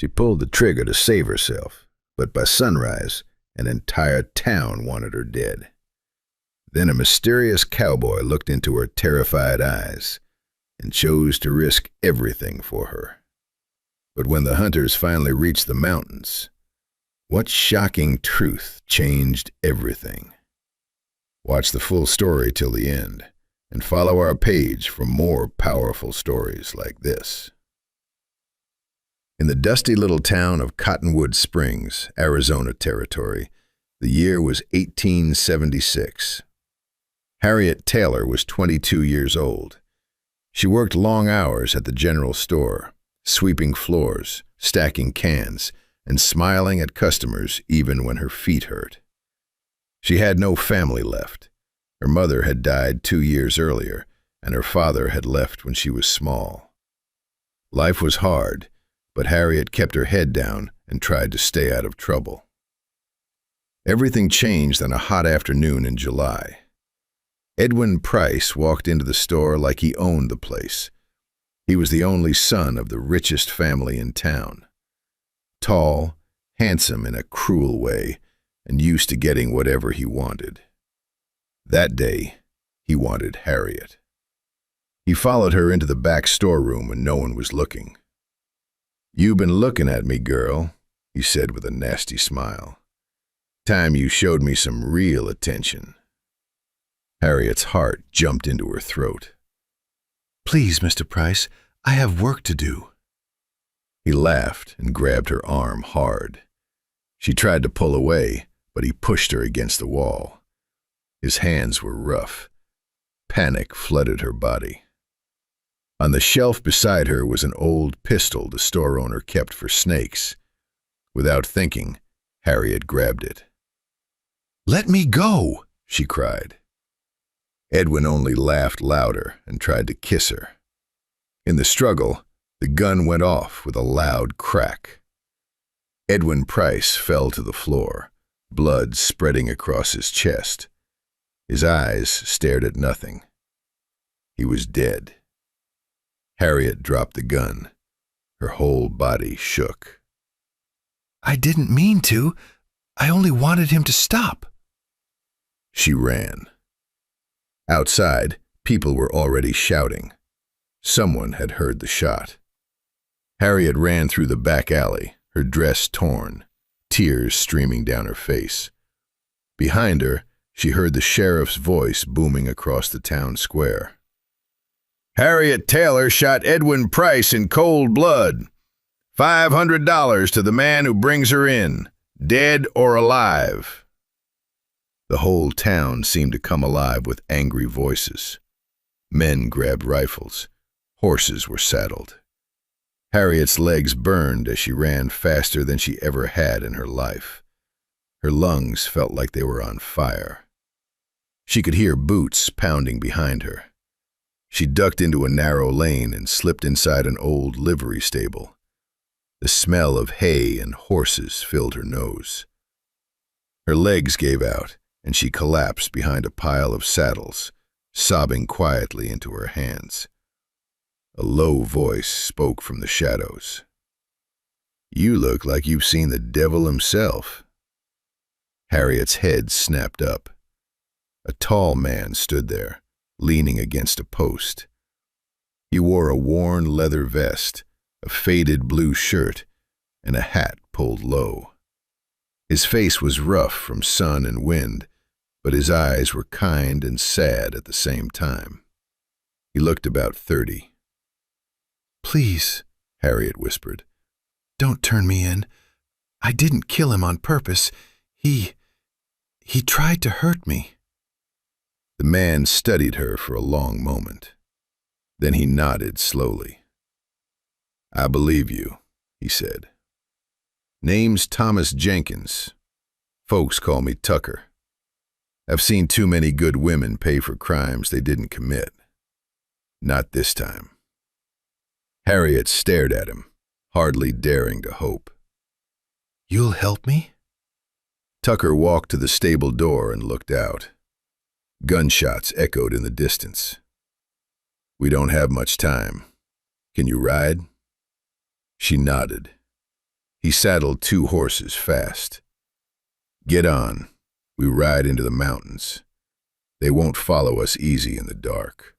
She pulled the trigger to save herself, but by sunrise, an entire town wanted her dead. Then a mysterious cowboy looked into her terrified eyes and chose to risk everything for her. But when the hunters finally reached the mountains, what shocking truth changed everything? Watch the full story till the end, and follow our page for more powerful stories like this. In the dusty little town of Cottonwood Springs, Arizona Territory, the year was 1876. Harriet Taylor was 22 years old. She worked long hours at the general store, sweeping floors, stacking cans, and smiling at customers even when her feet hurt. She had no family left. Her mother had died 2 years earlier, and her father had left when she was small. Life was hard, but Harriet kept her head down and tried to stay out of trouble. Everything changed on a hot afternoon in July. Edwin Price walked into the store like he owned the place. He was the only son of the richest family in town. Tall, handsome in a cruel way, and used to getting whatever he wanted. That day, he wanted Harriet. He followed her into the back storeroom when no one was looking. "You've been looking at me, girl," he said with a nasty smile. "Time you showed me some real attention." Harriet's heart jumped into her throat. "Please, Mr. Price, I have work to do." He laughed and grabbed her arm hard. She tried to pull away, but he pushed her against the wall. His hands were rough. Panic flooded her body. On the shelf beside her was an old pistol the store owner kept for snakes. Without thinking, Harriet grabbed it. "Let me go!" she cried. Edwin only laughed louder and tried to kiss her. In the struggle, the gun went off with a loud crack. Edwin Price fell to the floor, blood spreading across his chest. His eyes stared at nothing. He was dead. Harriet dropped the gun. Her whole body shook. "I didn't mean to. I only wanted him to stop." She ran. Outside, people were already shouting. Someone had heard the shot. Harriet ran through the back alley, her dress torn, tears streaming down her face. Behind her, she heard the sheriff's voice booming across the town square. "Harriet Taylor shot Edwin Price in cold blood. $500 to the man who brings her in, dead or alive." The whole town seemed to come alive with angry voices. Men grabbed rifles. Horses were saddled. Harriet's legs burned as she ran faster than she ever had in her life. Her lungs felt like they were on fire. She could hear boots pounding behind her. She ducked into a narrow lane and slipped inside an old livery stable. The smell of hay and horses filled her nose. Her legs gave out, and she collapsed behind a pile of saddles, sobbing quietly into her hands. A low voice spoke from the shadows. "You look like you've seen the devil himself." Harriet's head snapped up. A tall man stood there, leaning against a post. He wore a worn leather vest, a faded blue shirt, and a hat pulled low. His face was rough from sun and wind, but his eyes were kind and sad at the same time. He looked about 30. "Please," Harriet whispered, "don't turn me in. I didn't kill him on purpose. He tried to hurt me." The man studied her for a long moment. Then he nodded slowly. "I believe you," he said. "Name's Thomas Jenkins. Folks call me Tucker. I've seen too many good women pay for crimes they didn't commit. Not this time." Harriet stared at him, hardly daring to hope. "You'll help me?" Tucker walked to the stable door and looked out. Gunshots echoed in the distance. "We don't have much time. Can you ride?" She nodded. He saddled 2 horses fast. "Get on. We ride into the mountains. They won't follow us easy in the dark."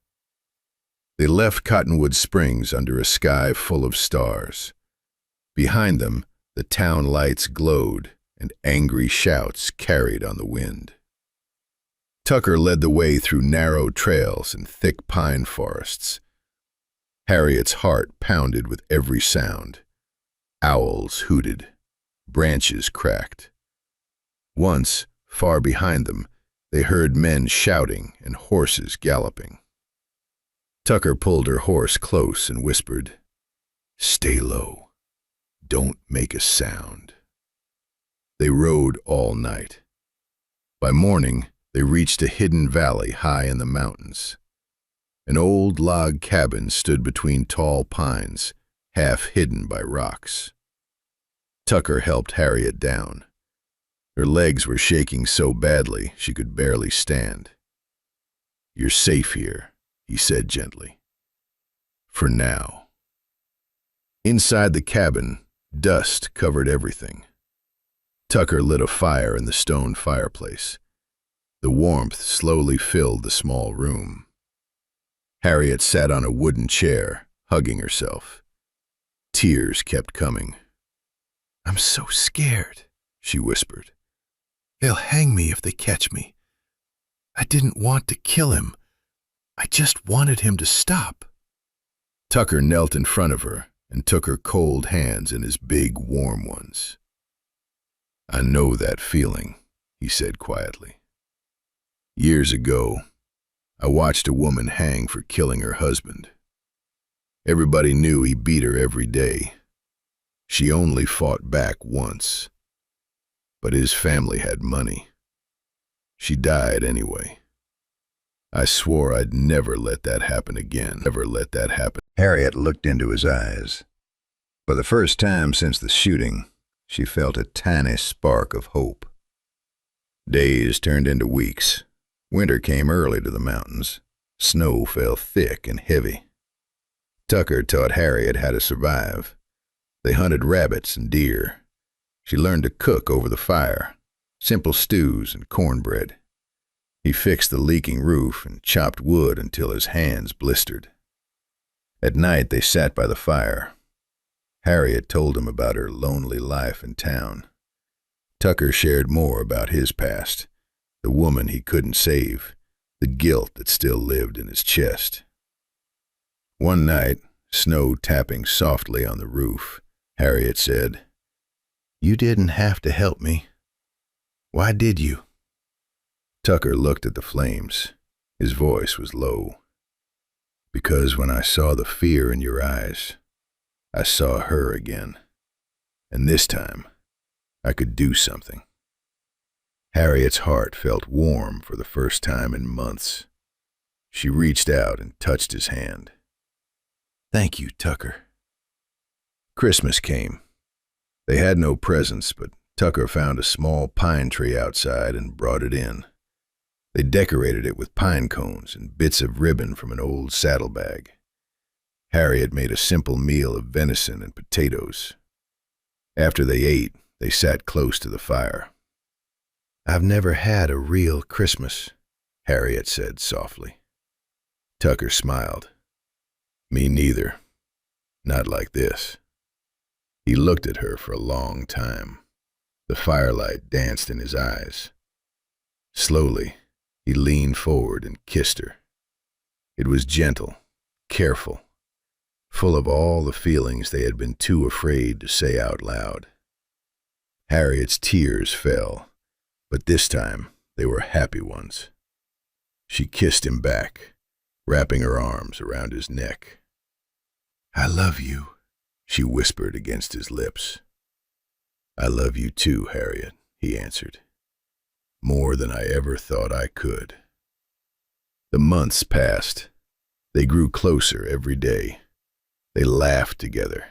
They left Cottonwood Springs under a sky full of stars. Behind them, the town lights glowed and angry shouts carried on the wind. Tucker led the way through narrow trails and thick pine forests. Harriet's heart pounded with every sound. Owls hooted. Branches cracked. Once, far behind them, they heard men shouting and horses galloping. Tucker pulled her horse close and whispered, "Stay low. Don't make a sound." They rode all night. By morning, they reached a hidden valley high in the mountains. An old log cabin stood between tall pines, half hidden by rocks. Tucker helped Harriet down. Her legs were shaking so badly she could barely stand. "You're safe here," he said gently. "For now." Inside the cabin, dust covered everything. Tucker lit a fire in the stone fireplace. The warmth slowly filled the small room. Harriet sat on a wooden chair, hugging herself. Tears kept coming. "I'm so scared," she whispered. "They'll hang me if they catch me. I didn't want to kill him. I just wanted him to stop." Tucker knelt in front of her and took her cold hands in his big, warm ones. "I know that feeling," he said quietly. "Years ago, I watched a woman hang for killing her husband. Everybody knew he beat her every day. She only fought back once. But his family had money. She died anyway. I swore I'd never let that happen again. Never let that happen." Harriet looked into his eyes. For the first time since the shooting, she felt a tiny spark of hope. Days turned into weeks. Winter came early to the mountains. Snow fell thick and heavy. Tucker taught Harriet how to survive. They hunted rabbits and deer. She learned to cook over the fire, simple stews and cornbread. He fixed the leaking roof and chopped wood until his hands blistered. At night they sat by the fire. Harriet told him about her lonely life in town. Tucker shared more about his past, the woman he couldn't save, the guilt that still lived in his chest. One night, snow tapping softly on the roof, Harriet said, "You didn't have to help me. Why did you?" Tucker looked at the flames. His voice was low. "Because when I saw the fear in your eyes, I saw her again. And this time, I could do something." Harriet's heart felt warm for the first time in months. She reached out and touched his hand. "Thank you, Tucker." Christmas came. They had no presents, but Tucker found a small pine tree outside and brought it in. They decorated it with pine cones and bits of ribbon from an old saddlebag. Harriet made a simple meal of venison and potatoes. After they ate, they sat close to the fire. "I've never had a real Christmas," Harriet said softly. Tucker smiled. "Me neither. Not like this." He looked at her for a long time. The firelight danced in his eyes. Slowly, he leaned forward and kissed her. It was gentle, careful, full of all the feelings they had been too afraid to say out loud. Harriet's tears fell, but this time they were happy ones. She kissed him back, wrapping her arms around his neck. "I love you," she whispered against his lips. "I love you too, Harriet," he answered. "More than I ever thought I could." The months passed. They grew closer every day. They laughed together.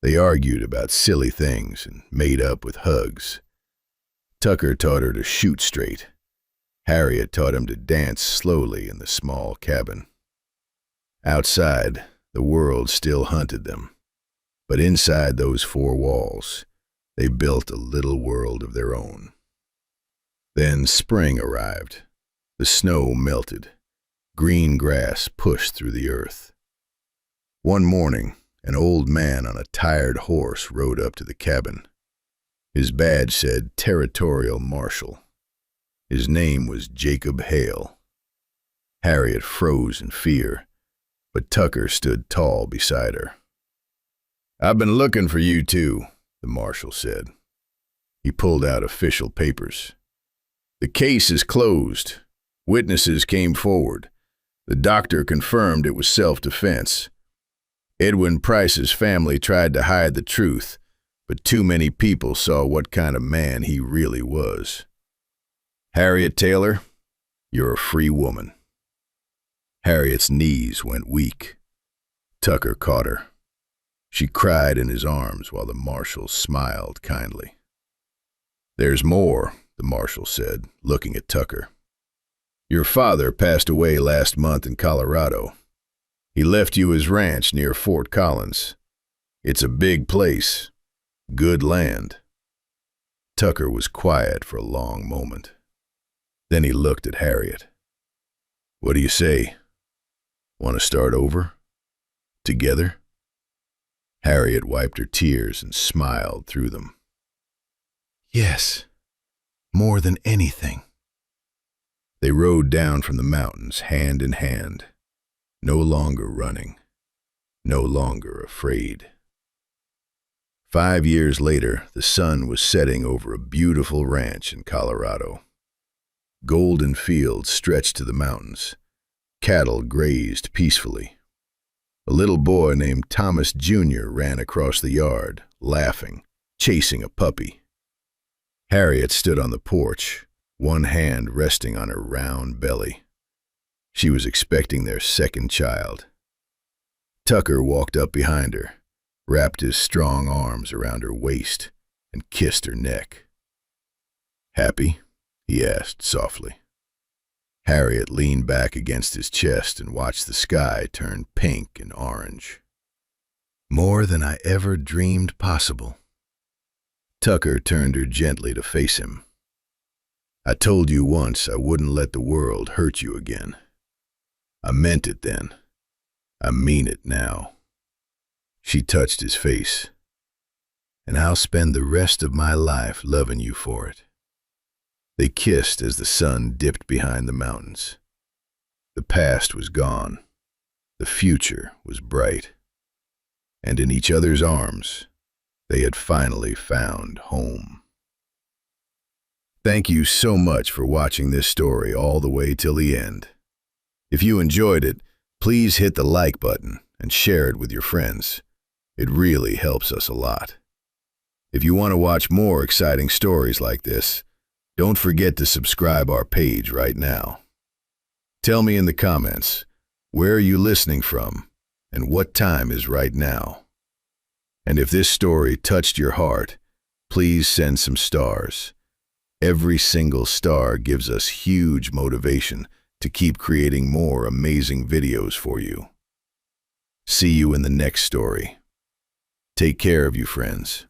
They argued about silly things and made up with hugs. Tucker taught her to shoot straight. Harriet taught him to dance slowly in the small cabin. Outside, the world still hunted them. But inside those 4 walls, They built a little world of their own. Then spring arrived. The snow melted. Green grass pushed through the earth. One morning, an old man on a tired horse rode up to the cabin. His badge said Territorial Marshal. His name was Jacob Hale. Harriet froze in fear, but Tucker stood tall beside her. "I've been looking for you two," the marshal said. He pulled out official papers. "The case is closed. Witnesses came forward. The doctor confirmed it was self-defense. Edwin Price's family tried to hide the truth, but too many people saw what kind of man he really was. Harriet Taylor, you're a free woman." Harriet's knees went weak. Tucker caught her. She cried in his arms while the marshal smiled kindly. "There's more," the marshal said, looking at Tucker. "Your father passed away last month in Colorado. He left you his ranch near Fort Collins. It's a big place, good land." Tucker was quiet for a long moment. Then he looked at Harriet. "What do you say? Want to start over? Together?" Harriet wiped her tears and smiled through them. "Yes, more than anything." They rode down from the mountains hand in hand, no longer running, no longer afraid. 5 years later, the sun was setting over a beautiful ranch in Colorado. Golden fields stretched to the mountains. Cattle grazed peacefully. A little boy named Thomas Jr. ran across the yard, laughing, chasing a puppy. Harriet stood on the porch, one hand resting on her round belly. She was expecting their second child. Tucker walked up behind her, wrapped his strong arms around her waist, and kissed her neck. "Happy?" he asked softly. Harriet leaned back against his chest and watched the sky turn pink and orange. "More than I ever dreamed possible." Tucker turned her gently to face him. "I told you once I wouldn't let the world hurt you again. I meant it then. I mean it now." She touched his face. "And I'll spend the rest of my life loving you for it." They kissed as the sun dipped behind the mountains. The past was gone. The future was bright. And in each other's arms, they had finally found home. Thank you so much for watching this story all the way till the end. If you enjoyed it, please hit the like button and share it with your friends. It really helps us a lot. If you want to watch more exciting stories like this, don't forget to subscribe our page right now. Tell me in the comments, where are you listening from and what time is right now? And if this story touched your heart, please send some stars. Every single star gives us huge motivation to keep creating more amazing videos for you. See you in the next story. Take care of you, friends.